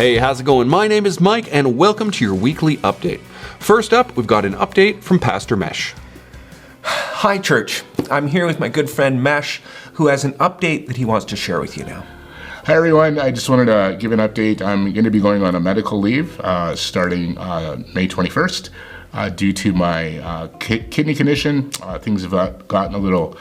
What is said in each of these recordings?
Hey, how's it going? My name is Mike, and welcome to your weekly update. First up, we've got an update from Pastor Mesh. Hi, church. I'm here with my good friend Mesh, who has an update that he wants to share with you now. Hi, everyone. I just wanted to give an update. I'm going to be going on a medical leave starting May 21st due to my kidney condition. Things have gotten a little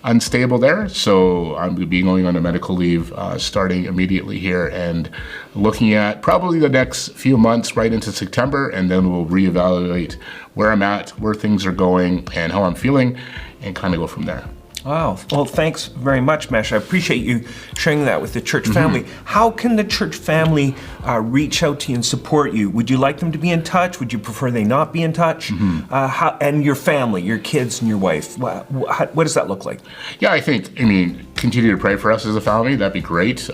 unstable there, so I'm going to be going on a medical leave starting immediately here and looking at probably the next few months right into September, and then we'll reevaluate where I'm at, where things are going, and how I'm feeling, and kind of go from there. Wow. Well, thanks very much, Mesh. I appreciate you sharing that with the church family. How can the church family reach out to you and support you? Would you like them to be in touch? Would you prefer they not be in touch? And your family, your kids and your wife, what does that look like? Yeah, continue to pray for us as a family. That'd be great.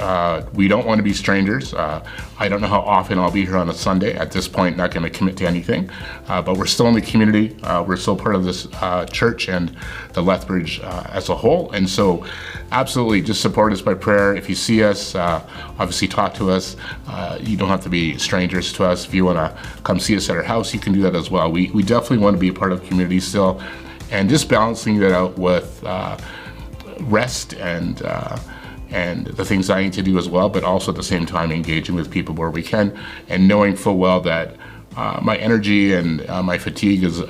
We don't want to be strangers. I don't know how often I'll be here on a Sunday. At this point, not going to commit to anything. But we're still in the community. We're still part of this church and the Lethbridge as a whole. And so absolutely just support us by prayer. If you see us, obviously talk to us. You don't have to be strangers to us. If you want to come see us at our house, you can do that as well. We definitely want to be a part of the community still. And just balancing that out with rest and the things I need to do as well, but also at the same time engaging with people where we can, and knowing full well that my energy and my fatigue is,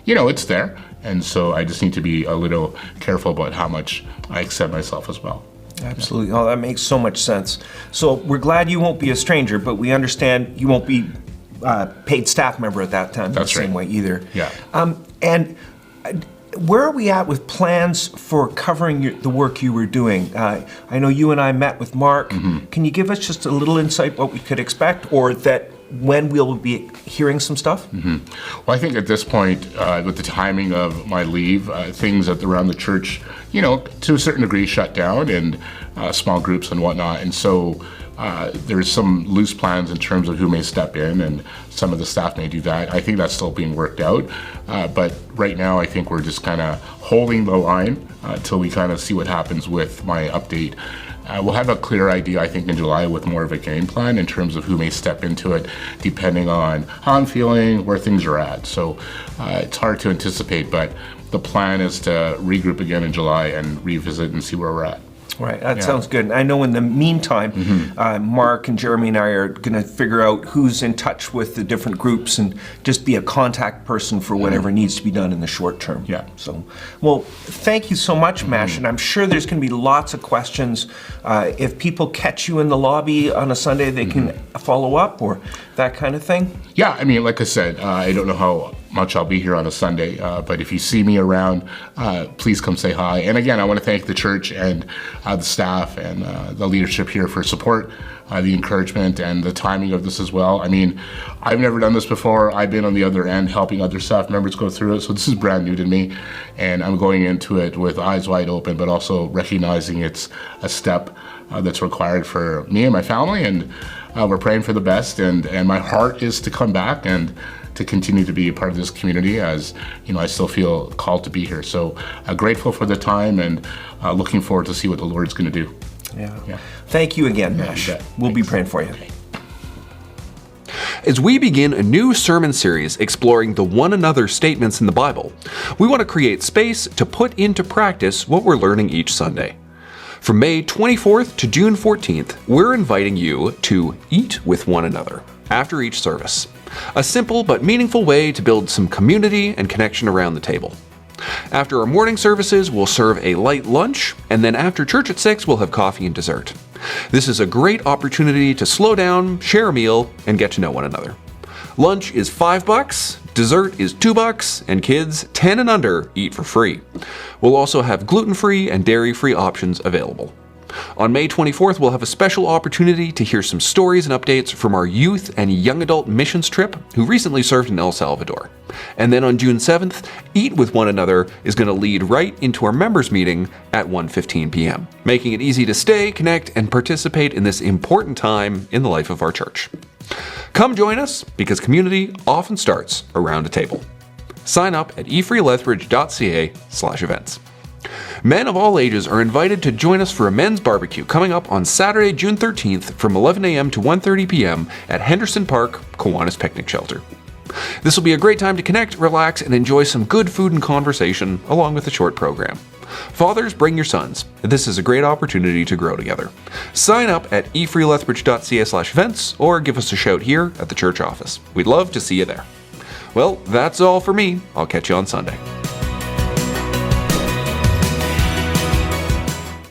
it's there. And so I just need to be a little careful about how much I accept myself as well. Absolutely. Oh, that makes so much sense. So we're glad you won't be a stranger, but we understand you won't be paid staff member at that time. That's the same right. way either. Yeah. And where are we at with plans for covering the work you were doing? I know you and I met with Mark. Can you give us just a little insight what we could expect, or that when we'll be hearing some stuff? Well, I think at this point, with the timing of my leave, things around the church, to a certain degree shut down, and small groups and whatnot. And so there's some loose plans in terms of who may step in, and some of the staff may do that. I think that's still being worked out. But right now, I think we're just kind of holding the line until we kind of see what happens with my update. We'll have a clear idea, I think, in July with more of a game plan in terms of who may step into it, depending on how I'm feeling, where things are at. So it's hard to anticipate, but the plan is to regroup again in July and revisit and see where we're at. Right, that sounds good. I know in the meantime, Mark and Jeremy and I are going to figure out who's in touch with the different groups and just be a contact person for whatever needs to be done in the short term. Yeah. So, well, thank you so much, Mesh, and I'm sure there's going to be lots of questions. If people catch you in the lobby on a Sunday, they can follow up or that kind of thing? Yeah, like I said, I don't know how much I'll be here on a Sunday, but if you see me around, please come say hi. And again, I want to thank the church and the staff and the leadership here for support, the encouragement, and the timing of this as well. I've never done this before. I've been on the other end helping other staff members go through it, so this is brand new to me, and I'm going into it with eyes wide open, but also recognizing it's a step that's required for me and my family, and we're praying for the best, and my heart is to come back and to continue to be a part of this community, as I still feel called to be here. So grateful for the time, and looking forward to see what the Lord's going to do. Yeah. Thank you again, Mesh. We'll be praying for you. As we begin a new sermon series exploring the one another statements in the Bible, we want to create space to put into practice what we're learning each Sunday. From May 24th to June 14th, we're inviting you to eat with one another after each service. A simple but meaningful way to build some community and connection around the table. After our morning services, we'll serve a light lunch, and then after church at 6, we'll have coffee and dessert. This is a great opportunity to slow down, share a meal, and get to know one another. Lunch is $5, dessert is $2, and kids 10 and under eat for free. We'll also have gluten-free and dairy-free options available. On May 24th, we'll have a special opportunity to hear some stories and updates from our youth and young adult missions trip who recently served in El Salvador. And then on June 7th, Eat with One Another is going to lead right into our members meeting at 1:15 p.m., making it easy to stay, connect, and participate in this important time in the life of our church. Come join us, because community often starts around a table. Sign up at efreelethbridge.ca/events. Men of all ages are invited to join us for a men's barbecue coming up on Saturday, June 13th from 11 a.m. to 1:30 p.m. at Henderson Park, Kiwanis Picnic Shelter. This will be a great time to connect, relax, and enjoy some good food and conversation along with a short program. Fathers, bring your sons. This is a great opportunity to grow together. Sign up at efreelethbridge.ca/events or give us a shout here at the church office. We'd love to see you there. Well, that's all for me. I'll catch you on Sunday.